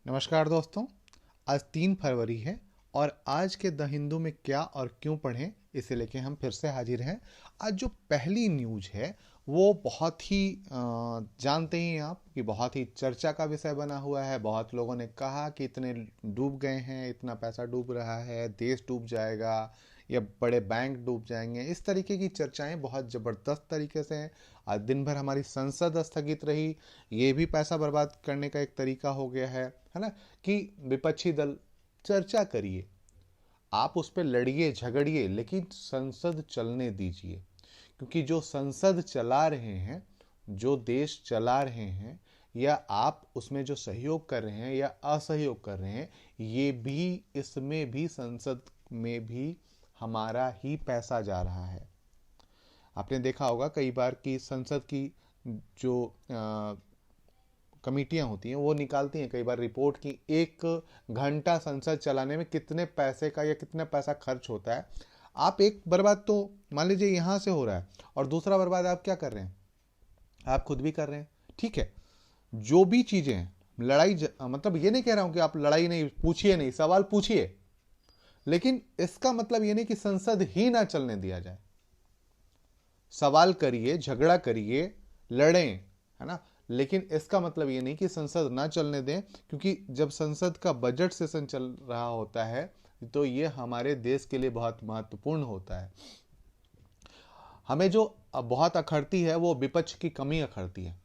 नमस्कार दोस्तों। आज 3 फरवरी है और आज के द हिंदू में क्या और क्यों पढ़ें इसे लेके हम फिर से हाजिर हैं। आज जो पहली न्यूज है वो बहुत ही जानते ही हैं आप कि बहुत ही चर्चा का विषय बना हुआ है। बहुत लोगों ने कहा कि इतने डूब गए हैं, इतना पैसा डूब रहा है, देश डूब जाएगा या बड़े बैंक डूब जाएंगे। इस तरीके की चर्चाएं बहुत ज़बरदस्त तरीके से हैं। आज दिन भर हमारी संसद स्थगित रही। ये भी पैसा बर्बाद करने का एक तरीका हो गया है ना, कि विपक्षी दल चर्चा करिए, आप उस पर लड़िए झगड़िए, लेकिन संसद चलने दीजिए। क्योंकि जो संसद चला रहे हैं, जो देश चला रहे हैं, या आप उसमें जो सहयोग कर रहे हैं या असहयोग कर रहे हैं, ये भी, इसमें भी, संसद में भी हमारा ही पैसा जा रहा है। आपने देखा होगा कई बार कि संसद की जो कमेटियां होती हैं वो निकालती हैं कई बार रिपोर्ट की 1 घंटा संसद चलाने में कितने पैसे का या कितना पैसा खर्च होता है। आप एक बर्बाद तो मान लीजिए यहाँ से हो रहा है और दूसरा बर्बाद आप क्या कर रहे हैं, आप खुद भी कर रहे हैं। ठीक है, जो भी चीजें हैं, मतलब ये नहीं कह रहा हूं कि आप लड़ाई नहीं, पूछिए नहीं, सवाल पूछिए, लेकिन इसका मतलब ये नहीं कि संसद ही ना चलने दिया जाए। सवाल करिए, झगड़ा करिए, लड़ें, है ना, लेकिन इसका मतलब ये नहीं कि संसद ना चलने दें। क्योंकि जब संसद का बजट सेशन चल रहा होता है तो ये हमारे देश के लिए बहुत महत्वपूर्ण होता है। हमें जो बहुत अखरती है वो विपक्ष की कमी अखरती है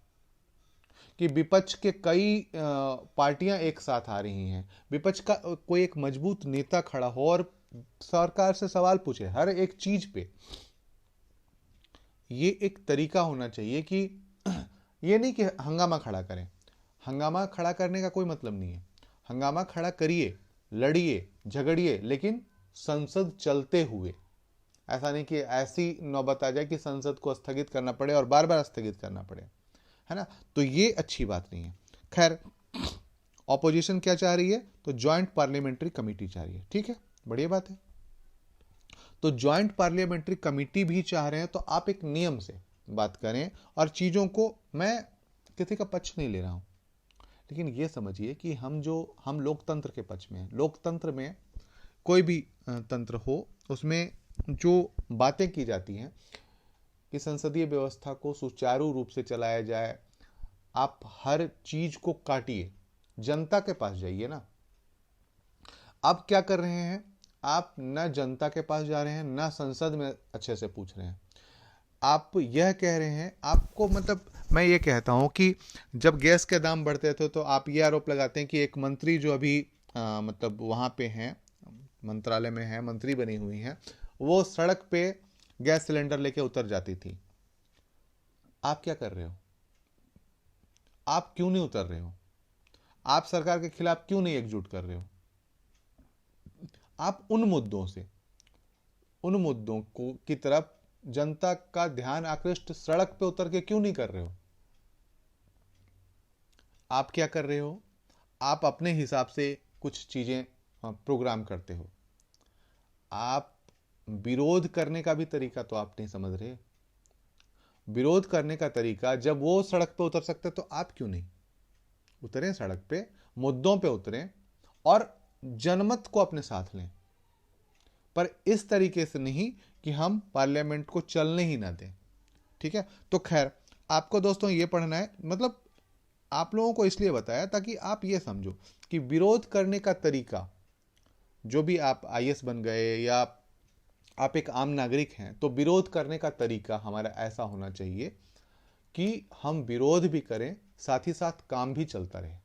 कि विपक्ष के कई पार्टियां एक साथ आ रही हैं। विपक्ष का कोई एक मजबूत नेता खड़ा हो और सरकार से सवाल पूछे हर एक चीज पे। ये एक तरीका होना चाहिए कि ये नहीं कि हंगामा खड़ा करें। हंगामा खड़ा करने का कोई मतलब नहीं है। हंगामा खड़ा करिए, लड़िए, झगड़िए, लेकिन संसद चलते हुए। ऐसा नहीं कि ऐसी नौबत आ जाए कि संसद को स्थगित करना पड़े और बार बार स्थगित करना पड़े, है ना। तो ये अच्छी बात नहीं है। खैर, ऑपोजिशन क्या चाह रही है? तो ज्वाइंट पार्लियामेंट्री कमेटी चाह रही है। ठीक है, बढ़िया बात है। तो ज्वाइंट पार्लियामेंट्री कमेटी भी चाह रहे हैं, तो आप एक नियम से बात करें और चीज़ों को, मैं किसी का पक्ष नहीं ले रहा हूं, लेकिन ये समझिए कि हम लोकतंत्र के पक्ष में हैं। लोकतंत्र में कोई भी तंत्र हो, उसमें जो बातें की जाती हैं कि संसदीय व्यवस्था को सुचारू रूप से चलाया जाए। आप हर चीज को काटिए, जनता के पास जाइए ना। आप क्या कर रहे हैं? आप ना जनता के पास जा रहे हैं, ना संसद में अच्छे से पूछ रहे हैं। आप यह कह रहे हैं, आपको मतलब मैं ये कहता हूं कि जब गैस के दाम बढ़ते थे तो आप ये आरोप लगाते हैं कि एक मंत्री जो अभी मतलब वहां पे हैं, मंत्रालय में है, मंत्री बनी हुई हैं, वो सड़क पे गैस सिलेंडर लेके उतर जाती थी। आप क्या कर रहे हो? आप क्यों नहीं उतर रहे हो? आप सरकार के खिलाफ क्यों नहीं एकजुट कर रहे हो? आप उन मुद्दों को की तरफ जनता का ध्यान आकृष्ट सड़क पे उतर के क्यों नहीं कर रहे हो? आप क्या कर रहे हो? आप अपने हिसाब से कुछ चीजें प्रोग्राम करते हो। आप विरोध करने का भी तरीका तो आप नहीं समझ रहे। विरोध करने का तरीका, जब वो सड़क पे उतर सकते तो आप क्यों नहीं उतरें? सड़क पे मुद्दों पे उतरें और जनमत को अपने साथ लें, पर इस तरीके से नहीं कि हम पार्लियामेंट को चलने ही ना दें। ठीक है, तो खैर, आपको दोस्तों ये पढ़ना है, मतलब आप लोगों को इसलिए बताया ताकि आप ये समझो कि विरोध करने का तरीका, जो भी आप आईएएस बन गए या आप एक आम नागरिक हैं, तो विरोध करने का तरीका हमारा ऐसा होना चाहिए कि हम विरोध भी करें, साथ ही साथ काम भी चलता रहे।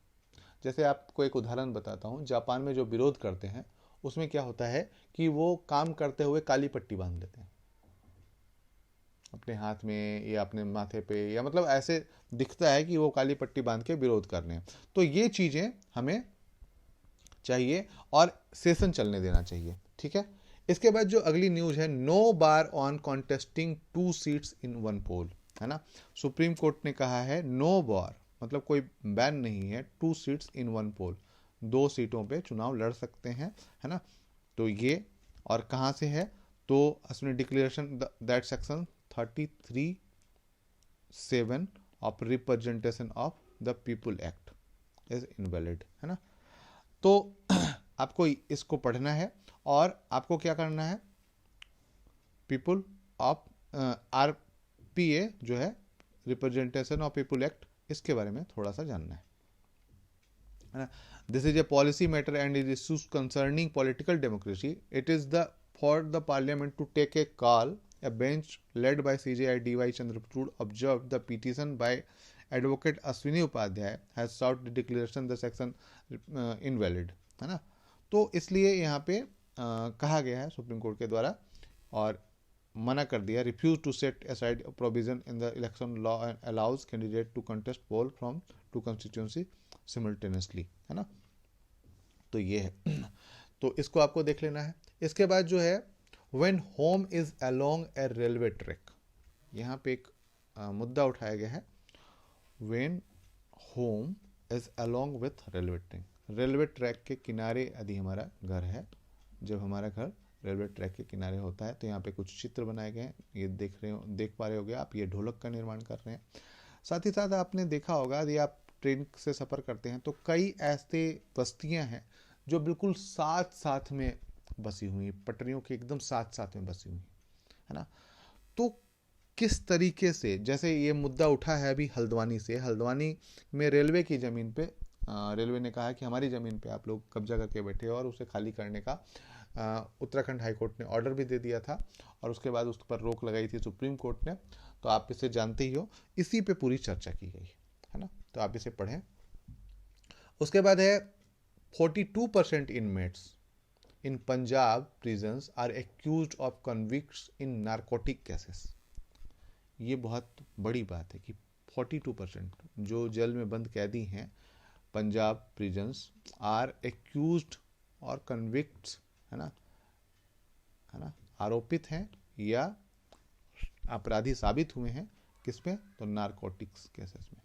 जैसे आपको एक उदाहरण बताता हूं, जापान में जो विरोध करते हैं उसमें क्या होता है कि वो काम करते हुए काली पट्टी बांध लेते हैं अपने हाथ में या अपने माथे पे, या मतलब ऐसे दिखता है कि वो काली पट्टी बांध के विरोध कर रहे हैं। तो ये चीजें हमें चाहिए और सेशन चलने देना चाहिए। ठीक है, इसके बाद जो अगली न्यूज है, no bar on contesting 2 seats in 1 poll, है ना। सुप्रीम कोर्ट ने कहा है नो बार, मतलब कोई बैन नहीं है, 2 सीट्स इन 1 पोल, 2 सीटों पे चुनाव लड़ सकते हैं, है ना। तो ये, और कहाँ से है? तो उसने declaration that section 33(7) of representation of the people act is invalid, है ना। तो आपको इसको पढ़ना है और आपको क्या करना है, पीपुल ऑफ RPA जो है, रिप्रेजेंटेशन ऑफ पीपुल एक्ट, इसके बारे में थोड़ा सा जानना है ना। This is a policy matter and is issues concerning political democracy. It is the for the parliament to take a call. A bench led by CJI DY Chandrachud observed the petition by Advocate Ashwini Upadhyay has sought the declaration the section invalid, है ना। तो इसलिए यहाँ पे कहा गया है supreme court के द्वारा और मना कर दिया, refuse to set aside provision in the election law and allows candidate to contest poll from two constituency simultaneously, है ना। तो ये है, तो इसको आपको देख लेना है। इसके बाद जो है When home is along a railway track, यहाँ पे एक मुद्दा उठाया गया है। When home is along with railway track, railway track के किनारे यदि हमारा घर है, जब हमारा घर रेलवे ट्रैक के किनारे होता है, तो यहाँ पे कुछ चित्र बनाए गए हैं, ये देख पा रहे होगे आप, ये ढोलक का निर्माण कर रहे हैं। साथ ही साथ आपने देखा होगा यदि आप ट्रेन से सफ़र करते हैं तो कई ऐसे बस्तियाँ हैं जो बिल्कुल साथ साथ में बसी हुई, पटरियों के एकदम साथ साथ में बसी हुई, है ना। तो किस तरीके से, जैसे ये मुद्दा उठा है अभी हल्द्वानी से, हल्द्वानी में रेलवे की ज़मीन पे रेलवे ने कहा कि हमारी ज़मीन पे आप लोग कब्जा करके बैठे हो और उसे खाली करने का उत्तराखंड हाई कोर्ट ने ऑर्डर भी दे दिया था और उसके बाद उस पर रोक लगाई थी सुप्रीम कोर्ट ने। तो आप इसे जानते ही हो, इसी पे पूरी चर्चा की गई है ना, तो आप इसे पढ़ें। उसके बाद है 42% inmates in Punjab prisons are accused of convicts in narcotic cases। ये बहुत बड़ी बात है कि 42% जो जेल में बंद कैदी हैं पंजाब प्रिजन्स आर एक्यूज्ड और कन्विक्ट्स, है ना, आरोपित हैं या अपराधी साबित हुए हैं, किसमें, तो नारकोटिक्स केसेस में,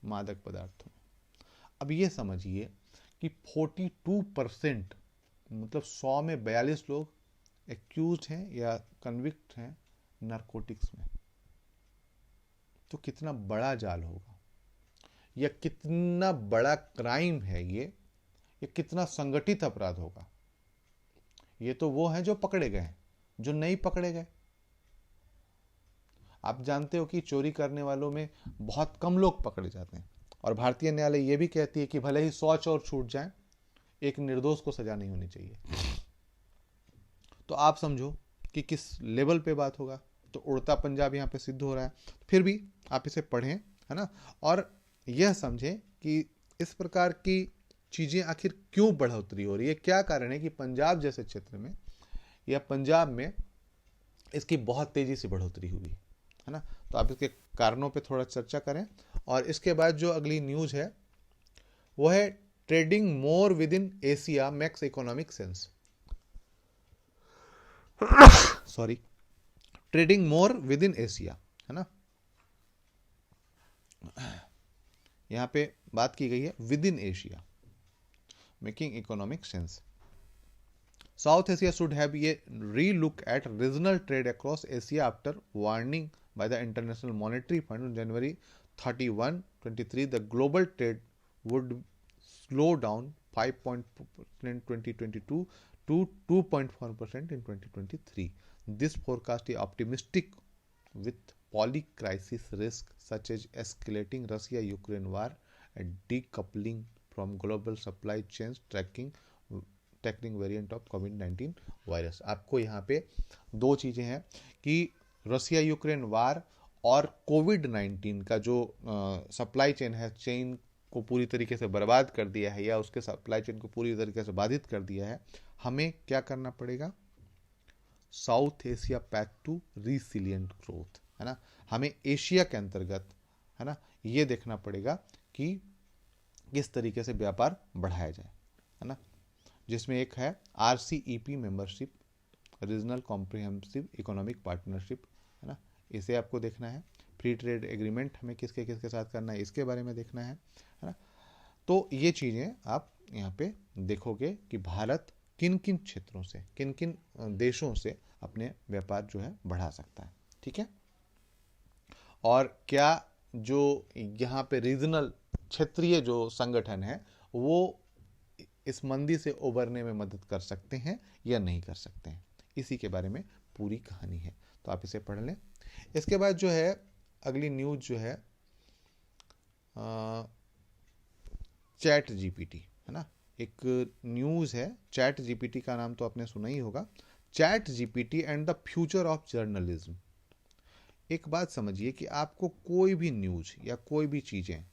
मादक पदार्थों में। अब ये समझिए कि 42% मतलब 100 में 42 लोग एक्यूज हैं या कन्विक्ट हैं नारकोटिक्स में। तो कितना बड़ा जाल होगा, या कितना बड़ा क्राइम है ये कितना संगठित अपराध होगा। ये तो वो हैं जो पकड़े गए हैं, जो नहीं पकड़े गए। आप जानते हो कि चोरी करने वालों में बहुत कम लोग पकड़े जाते हैं और भारतीय न्यायालय ये भी कहती है कि भले ही 100 चोर छूट जाएं, एक निर्दोष को सजा नहीं होनी चाहिए। तो आप समझो कि किस लेवल पे बात होगा। तो उड़ता पंजाब यहाँ पे सिद्ध हो रहा है। फिर भी आप इसे पढ़ें, है ना, और यह समझें कि इस प्रकार की चीज़ें आखिर क्यों बढ़ोतरी हो रही है, क्या कारण है कि पंजाब जैसे क्षेत्र में या पंजाब में इसकी बहुत तेज़ी से बढ़ोतरी हुई है ना। तो आप इसके कारणों पे थोड़ा चर्चा करें। और इसके बाद जो अगली न्यूज़ है वो है trading more within Asia makes economic sense. Sorry, trading more within Asia, है ना। यहां पे बात की गई है within Asia making economic sense. South Asia should have a relook at regional trade across Asia after warning by the International Monetary Fund on January 31, 2023 the global trade would slow down 5% in 2022 to 2.4% in 2023. This forecast is optimistic with poly-crisis risk such as escalating Russia-Ukraine war and decoupling from global supply chains tackling variant of COVID-19 virus. आपको यहाँ पे दो चीज़ें हैं कि Russia Ukraine वार और कोविड-19 का जो सप्लाई चेन है, चेन को पूरी तरीके से बर्बाद कर दिया है या उसके सप्लाई चेन को पूरी तरीके से बाधित कर दिया है। हमें क्या करना पड़ेगा, South Asia path to resilient growth, है ना। हमें एशिया के अंतर्गत, है ना, ये देखना पड़ेगा कि किस तरीके से व्यापार बढ़ाया जाए, है ना, जिसमें एक है RCEP membership, regional comprehensive economic partnership, है ना, इसे आपको देखना है। फ्री ट्रेड एग्रीमेंट हमें किसके किसके साथ करना है, इसके बारे में देखना है ना। तो ये चीज़ें आप यहाँ पे देखोगे कि भारत किन किन क्षेत्रों से, किन किन देशों से अपने व्यापार जो है बढ़ा सकता है, ठीक है। और क्या जो यहाँ पे रीजनल क्षेत्रीय जो संगठन है वो इस मंदी से उबरने में मदद कर सकते हैं या नहीं कर सकते हैं। इसी के बारे में पूरी कहानी है, तो आप इसे पढ़ लें। इसके बाद जो है अगली न्यूज जो है चैट जीपीटी, है ना। एक न्यूज़ है, चैट जीपीटी का नाम तो आपने सुना ही होगा। Chat GPT and the future of journalism. एक बात समझिए कि आपको कोई भी न्यूज़ या कोई भी चीज़ें,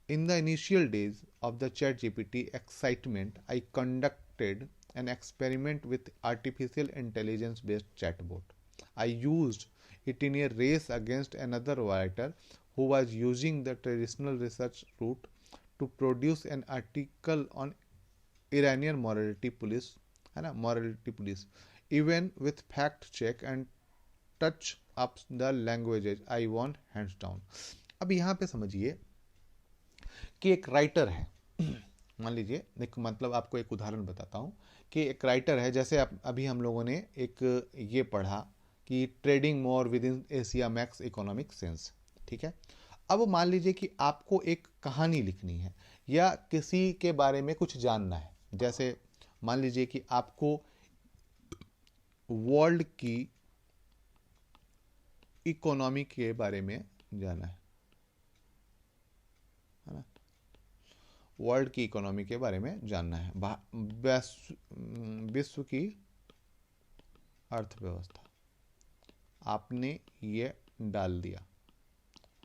in the initial days of the ChatGPT excitement, I conducted an experiment with artificial intelligence based chatbot. I used it in a race against another writer who was using the traditional research route to produce an article on Iranian morality police, है ना, morality police, even with fact check and touch up the languages. I won hands down. अब यहाँ पे समझिए कि एक writer है, मान लीजिए, एक मतलब आपको एक उदाहरण बताता हूँ कि एक राइटर है, जैसे अभी हम लोगों ने एक ये पढ़ा कि trading more within Asia max economic sense, ठीक है। अब मान लीजिए कि आपको एक कहानी लिखनी है या किसी के बारे में कुछ जानना है, जैसे मान लीजिए कि आपको वर्ल्ड की इकोनॉमी के बारे में जानना है ना, वर्ल्ड की इकोनॉमी के बारे में जानना है, विश्व की अर्थव्यवस्था, आपने ये डाल दिया,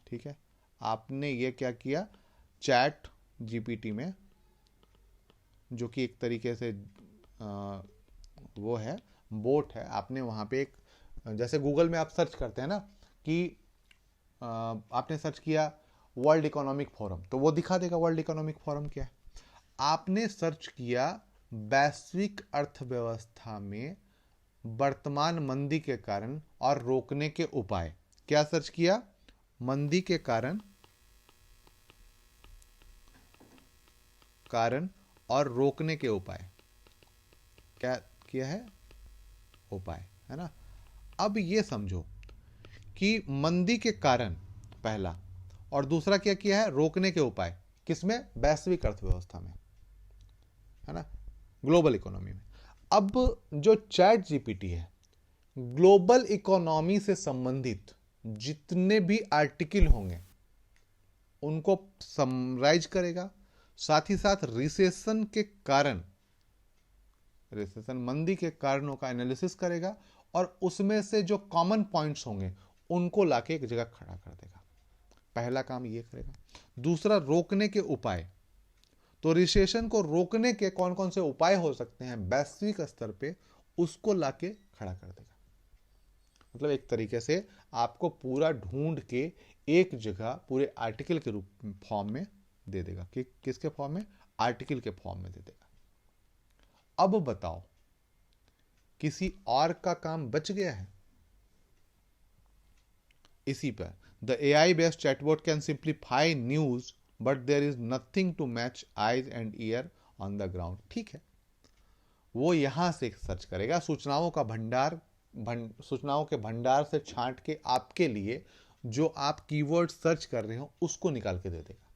ठीक है। आपने ये क्या किया, चैट जीपीटी में, जो कि एक तरीके से वो है, बोट है, आपने वहाँ पे एक, जैसे गूगल में आप सर्च करते हैं ना कि आपने सर्च किया वर्ल्ड इकोनॉमिक फोरम, तो वो दिखा देगा वर्ल्ड इकोनॉमिक फोरम क्या है। आपने सर्च किया वैश्विक अर्थव्यवस्था में वर्तमान मंदी के कारण और रोकने के उपाय, क्या सर्च किया, मंदी के कारण और रोकने के उपाय, क्या किया है, उपाय, है ना। अब ये समझो कि मंदी के कारण पहला, और दूसरा क्या किया है, रोकने के उपाय, किसमें, वैश्विक अर्थव्यवस्था में, है ना, ग्लोबल इकोनॉमी में। अब जो चैट जीपीटी है, ग्लोबल इकोनॉमी से संबंधित जितने भी आर्टिकल होंगे उनको समराइज करेगा, साथ ही साथ रिसेशन के कारण, रिसेशन मंदी के कारणों का एनालिसिस करेगा और उसमें से जो कॉमन पॉइंट्स होंगे उनको लाके एक जगह खड़ा कर देगा। पहला काम ये करेगा। दूसरा, रोकने के उपाय, तो रिसेशन को रोकने के कौन कौन से उपाय हो सकते हैं वैश्विक स्तर पे, उसको लाके खड़ा कर देगा। मतलब एक तरीके से आपको पूरा ढूंढ के एक जगह पूरे आर्टिकल के रूप फॉर्म में दे देगा, कि किसके फॉर्म में, आर्टिकल के फॉर्म में दे देगा। अब बताओ, किसी और का काम बच गया है इसी पर। The AI based chatbot can simplify news but there is nothing to match eyes and ear on the ground, ठीक है। वो यहां से सर्च करेगा, सूचनाओं के भंडार से छांट के आपके लिए जो आप कीवर्ड सर्च कर रहे हो उसको निकाल के दे देगा,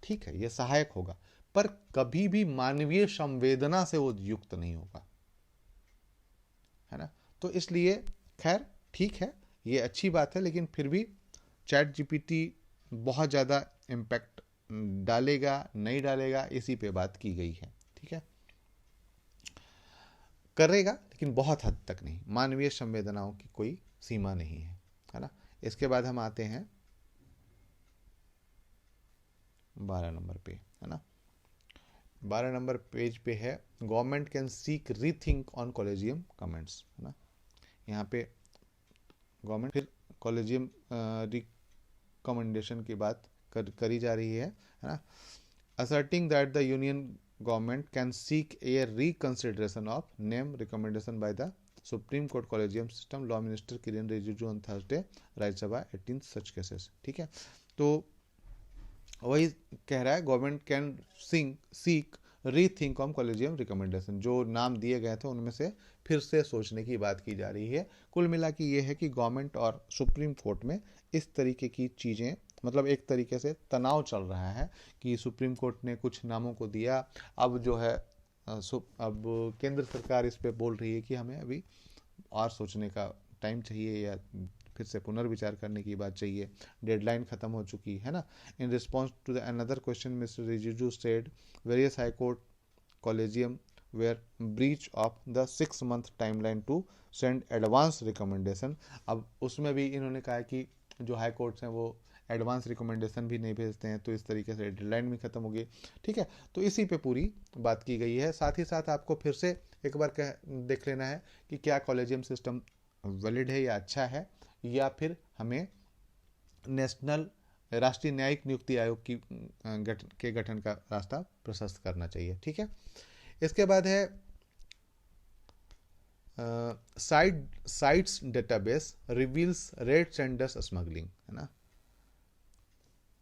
ठीक है। ये सहायक होगा, पर कभी भी मानवीय संवेदना से वो युक्त नहीं होगा, है ना। तो इसलिए खैर ठीक है, ये अच्छी बात है, लेकिन फिर भी चैट जीपीटी बहुत ज़्यादा इम्पैक्ट डालेगा नहीं डालेगा, इसी पे बात की गई है, ठीक है। करेगा लेकिन बहुत हद तक नहीं, मानवीय संवेदनाओं की कोई सीमा नहीं है ना। इसके बाद हम आते हैं 12 नंबर पे, है ना। 12 नंबर पेज पे है, government can seek rethink on collegium comments, है ना। यहाँ पे गवर्नमेंट फिर कॉलेजियम रिकमेंडेशन की बात करी जा रही है ना। Asserting that the union government can seek A reconsideration of name recommendation by the supreme court collegium system, law minister Kiren Rijiju on Thursday, Rajya Sabha 18 such cases, ठीक है। तो वही कह रहा है, government can seek rethink on collegium recommendation, जो नाम दिए गए थे उनमें से फिर से सोचने की बात की जा रही है। कुल मिला के ये है कि गवर्नमेंट और सुप्रीम कोर्ट में इस तरीके की चीज़ें मतलब एक तरीके से तनाव चल रहा है कि सुप्रीम कोर्ट ने कुछ नामों को दिया, अब जो है अब केंद्र सरकार इस पे बोल रही है कि हमें अभी और सोचने का टाइम चाहिए या फिर से पुनर्विचार करने की बात चाहिए, डेडलाइन खत्म हो चुकी है ना। In response to the another question mister Rijiju said various high court collegium were breach of the 6 month timeline to send advance recommendation. अब उसमें भी इन्होंने कहा कि जो हाई कोर्ट्स हैं वो एडवांस रिकमेंडेशन भी नहीं भेजते हैं, तो इस तरीके से डेडलाइन भी खत्म हो गई। ठीक है, तो इसी पे पूरी बात की गई है। साथ ही साथ आपको फिर से एक बार देख लेना है कि क्या कॉलेजियम सिस्टम वैलिड है या अच्छा है, या फिर हमें नेशनल राष्ट्रीय न्यायिक नियुक्ति आयोग के गठन का रास्ता प्रशस्त करना चाहिए। ठीक है, इसके बाद है CITES database reveals red sanders smuggling, है ना।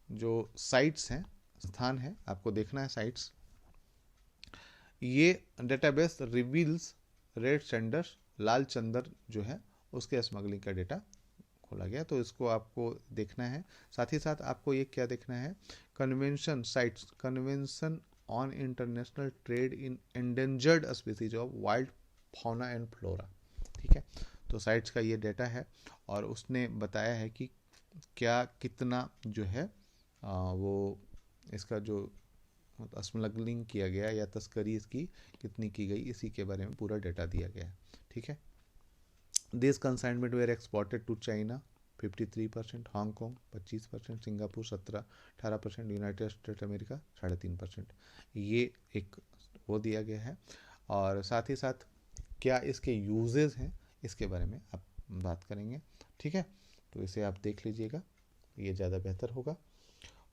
जो साइट्स हैं, स्थान है, आपको देखना है साइट्स, ये डेटाबेस रिवील्स रेड सेंडर्स, लाल चंदर जो है उसके स्मगलिंग का डेटा खोला गया, तो इसको आपको देखना है। साथ ही साथ आपको ये क्या देखना है, convention sites, convention on international trade in endangered species of wild fauna and flora. ठीक है, तो साइट्स का ये डेटा है और उसने बताया है कि क्या कितना जो है वो इसका जो स्मगलिंग किया गया या तस्करी इसकी कितनी की गई, इसी के बारे में पूरा डेटा दिया गया है। ठीक है, this consignment were exported to China 53%, Hong Kong 25%, Singapore 18%, United State America 3.5%। ये एक वो दिया गया है। और साथ ही साथ क्या इसके यूजेस हैं, इसके बारे में आप बात करेंगे। ठीक है, तो इसे आप देख लीजिएगा, ये ज़्यादा बेहतर होगा।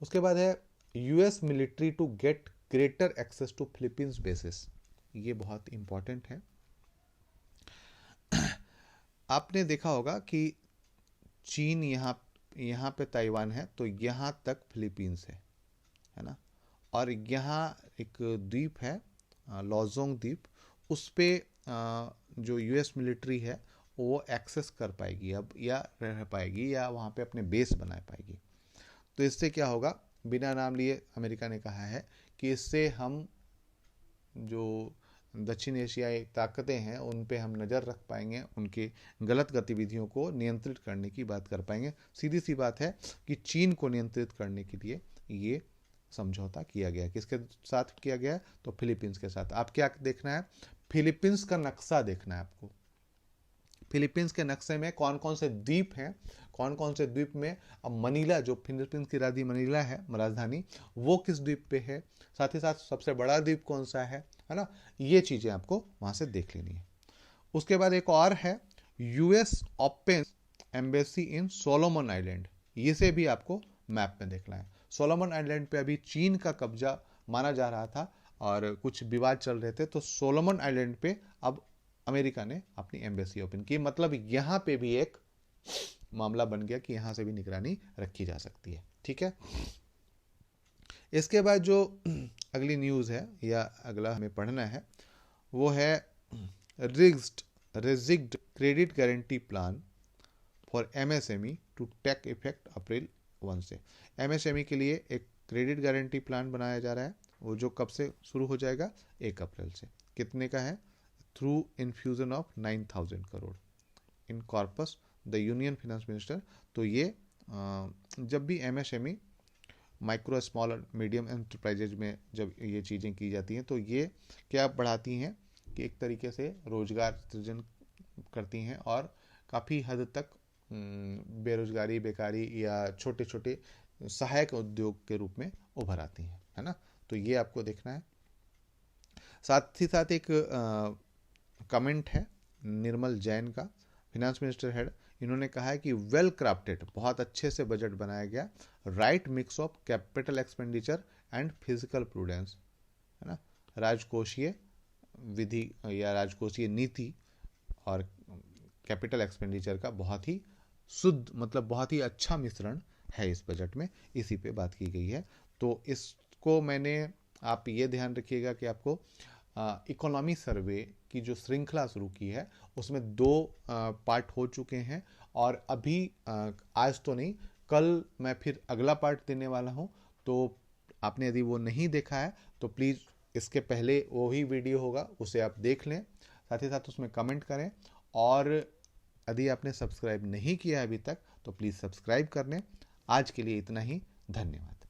उसके बाद है US military to get greater access to Philippines bases, ये बहुत इंपॉर्टेंट है। आपने देखा होगा कि चीन यहाँ पे ताइवान है, तो यहाँ तक फिलीपींस है ना। और यहाँ एक द्वीप है लॉजोंग द्वीप, उस पे जो यूएस मिलिट्री है वो एक्सेस कर पाएगी अब, या रह पाएगी, या वहाँ पे अपने बेस बना पाएगी। तो इससे क्या होगा, बिना नाम लिए अमेरिका ने कहा है कि इससे हम जो दक्षिण एशियाई ताकतें हैं उन पे हम नज़र रख पाएंगे, उनकी गलत गतिविधियों को नियंत्रित करने की बात कर पाएंगे। सीधी सी बात है कि चीन को नियंत्रित करने के लिए ये समझौता किया गया। किसके साथ किया गया, तो फिलीपींस के साथ। आप क्या देखना है, फिलीपींस का नक्शा देखना है आपको। फिलीपींस के नक्शे में कौन कौन से द्वीप हैं, कौन कौन से द्वीप में, अब मनीला जो फिलीपींस की राजधानी मनीला है, राजधानी, वो किस द्वीप पे है, साथ ही साथ सबसे बड़ा द्वीप कौन सा है ना, ये चीज़ें आपको वहाँ से देख लेनी है। उसके बाद एक और है US open embassy in Solomon island, ये से भी आपको मैप में देखना है। सोलोमन आइलैंड पे अभी चीन का कब्जा माना जा रहा था और कुछ विवाद चल रहे थे, तो सोलोमन आइलैंड पे अब अमेरिका ने अपनी एम्बेसी ओपन की, मतलब यहाँ पे भी एक मामला बन गया कि यहाँ से भी निगरानी रखी जा सकती है। ठीक है, इसके बाद जो अगली न्यूज़ है या अगला हमें पढ़ना है वो है rejigged credit guarantee plan for MSME to take effect April 1 से। एमएसएमई के लिए एक क्रेडिट गारंटी प्लान बनाया जा रहा है, वो जो कब से शुरू हो जाएगा, 1 अप्रैल से। कितने का है, through infusion of 9,000 crore in corpus the union finance minister. तो ये जब भी एमएसएमई माइक्रो स्मॉल और मीडियम एंटरप्राइजेज में जब ये चीज़ें की जाती हैं तो ये क्या बढ़ाती हैं कि एक तरीके से रोजगार सृजन करती हैं और काफ़ी हद तक बेरोजगारी, बेकारी या छोटे छोटे सहायक उद्योग के रूप में उभर आती हैं, है ना। तो ये आपको देखना है। साथ ही साथ एक कमेंट है निर्मल जैन का, फिनेंस मिनिस्टर हेड, इन्होंने कहा है कि वेल क्राफ्टेड, बहुत अच्छे से बजट बनाया गया, right mix of capital expenditure and physical prudence, है ना। राजकोषीय विधि या राजकोषीय नीति और कैपिटल एक्सपेंडिचर का बहुत ही शुद्ध, मतलब बहुत ही अच्छा मिश्रण है इस बजट में, इसी पे बात की गई है। तो इसको मैंने, आप ये ध्यान रखिएगा कि आपको इकोनॉमी सर्वे की जो श्रृंखला शुरू की है उसमें 2 पार्ट हो चुके हैं और अभी आज तो नहीं, कल मैं फिर अगला पार्ट देने वाला हूँ। तो आपने यदि वो नहीं देखा है तो प्लीज़ इसके पहले वो ही वीडियो होगा, उसे आप देख लें, साथ ही साथ उसमें कमेंट करें। और यदि आपने सब्सक्राइब नहीं किया है अभी तक तो प्लीज़ सब्सक्राइब कर लें। आज के लिए इतना ही, धन्यवाद।